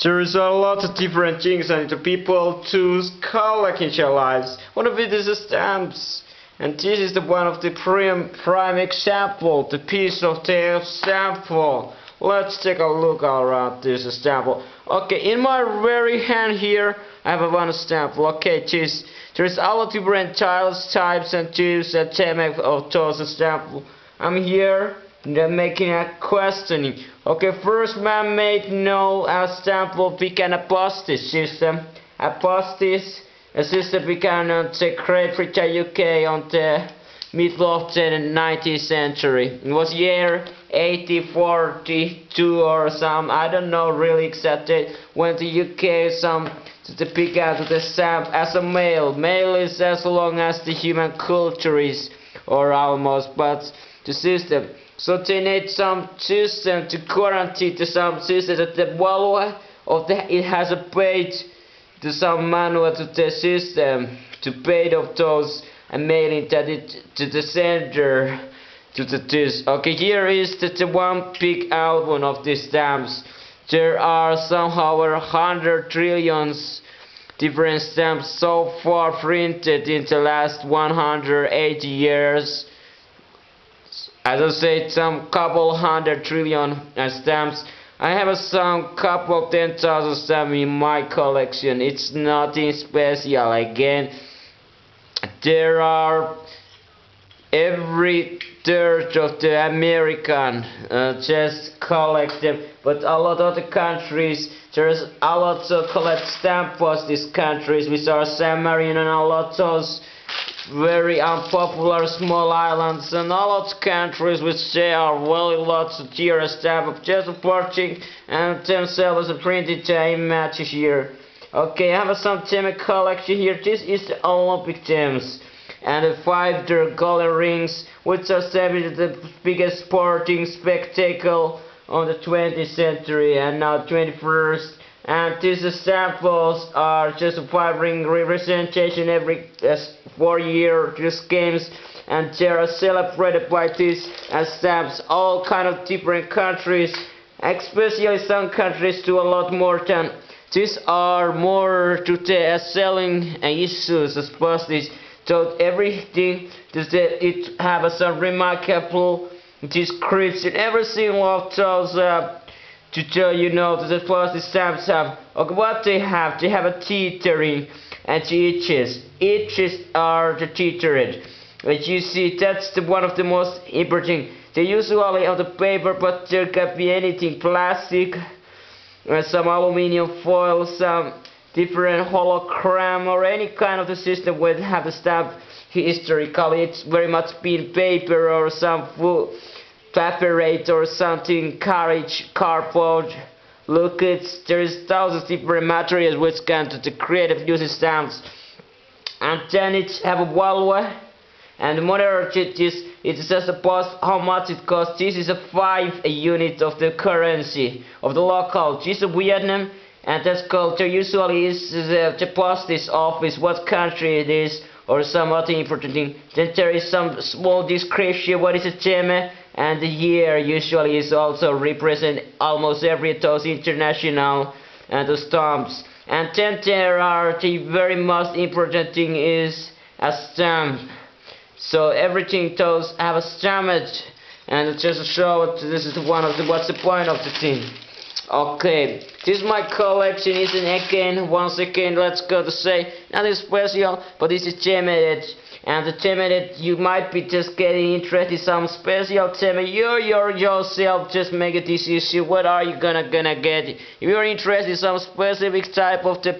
There is a lot of different things and the people to collect in their lives. One of it is the stamps. And this is the one of the prime example, the piece of the example. Let's take a look around this example. Okay, in my very hand here, I have one example. Okay, there's a lot of different types and types and themes of those examples. I'm here making a questioning. Okay, first man-made no example began a postage system. A postage system began on the Great Britain, UK on the middle of the 19th century. It was year 1842 or some, I don't know really exactly when the UK began to stamp as a mail. Mail is as long as the human culture is, or almost, but the system. So they need some system to guarantee to some system that the value of it has a page to some manual to the system to pay of those and mailing that it to the sender to this. Okay, here is the one big outline of these stamps. There are somehow 100 trillions different stamps so far printed in the last 180 years. As I said, some couple 100 trillion stamps. I have some couple 10,000 stamps in my collection. It's nothing special. Again, there are every third of the American just collect them, but a lot of the countries there's a lot of collect stamp post these countries which are San Marino and a lot of very unpopular small islands and a lot of countries which they are really lots of dear stamp of just supporting and themselves printed images here. Okay, I have some theme collection here. This is the Olympic themes and the 5 golden rings which are celebrated the biggest sporting spectacle on the 20th century and now 21st. And these samples are just a 5 ring representation every 4 year these games, and they are celebrated by these stamps all kind of different countries, especially some countries do a lot more than these are more to the selling issues as postage. So everything it have some remarkable description. Every single of those to tell you know that the postage stamps have what they have a tethering and eaches are the tethered. As you see, that's one of the most important. They usually on the paper, but there can be anything plastic, some aluminium foil, some different hologram or any kind of the system would have a stamp. Historically, it's very much been paper or some food paperate or something, carriage, cardboard. Look, there is thousands of different materials which can to the creative using stamps, and then it have a value. And the modern it's just about how much it costs. This is a 5 unit of the currency of the local. This is Vietnam, and that's called. There usually is the postage office, what country it is, or some other important thing. Then there is some small description. What is a theme? And the year usually is also represent almost every those international and the stamps. And then there are the very most important thing is a stamp. So everything those have a stamp, and just to show this is one of the what's the point of the thing. Okay, this is my collection. Isn't again once again let's go to say nothing special, but this is limited. And the theme that you might be just getting interested in some special theme, you yourself just make a decision. What are you gonna get? If you're interested in some specific type of the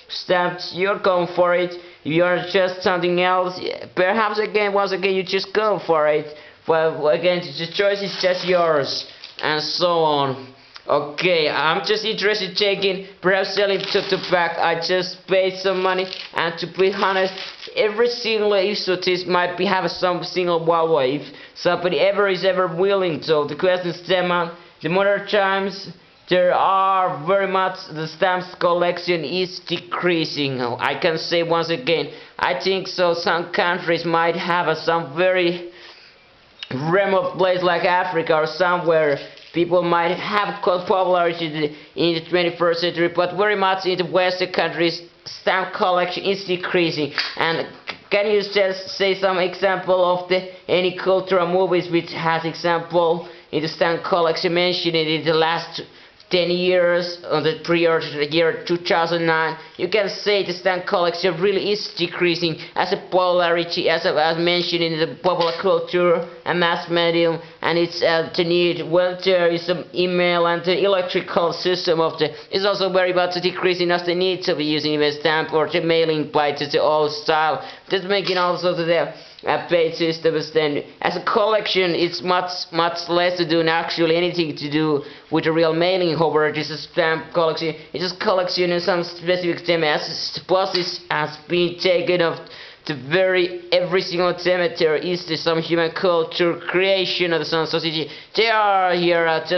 stamps, you're going for it. If you're just something else, perhaps once again, you just go for it. Well, again, the choice is just yours, and so on. Okay, I'm just interested in taking, perhaps selling to back. I just paid some money, and to be honest, every single issue this might be have some single value. If somebody is ever willing to, the question is the modern times there are very much the stamps collection is decreasing. I can say once again, I think so. Some countries might have some very remote place like Africa or somewhere people might have called popularity in the 21st century, but very much in the Western countries, stamp collection is decreasing. And can you just say some example of the any cultural movies which has example in the stamp collection mentioned in the last 10 years on the prior to the year 2009? You can say the stamp collection really is decreasing as a popularity, as mentioned in the popular culture and mass medium, and it's the need when there is some email and the electrical system of the is also very much decreasing as the need to be using a stamp or the mailing by the old style. That's making also the paid systems. Then as a collection it's much less to do and actually anything to do with the real mailing. However, this is stamp collection, it's just collection in some specific theme as deposits has been taken off the every single cemetery is some human culture creation of some society. They are here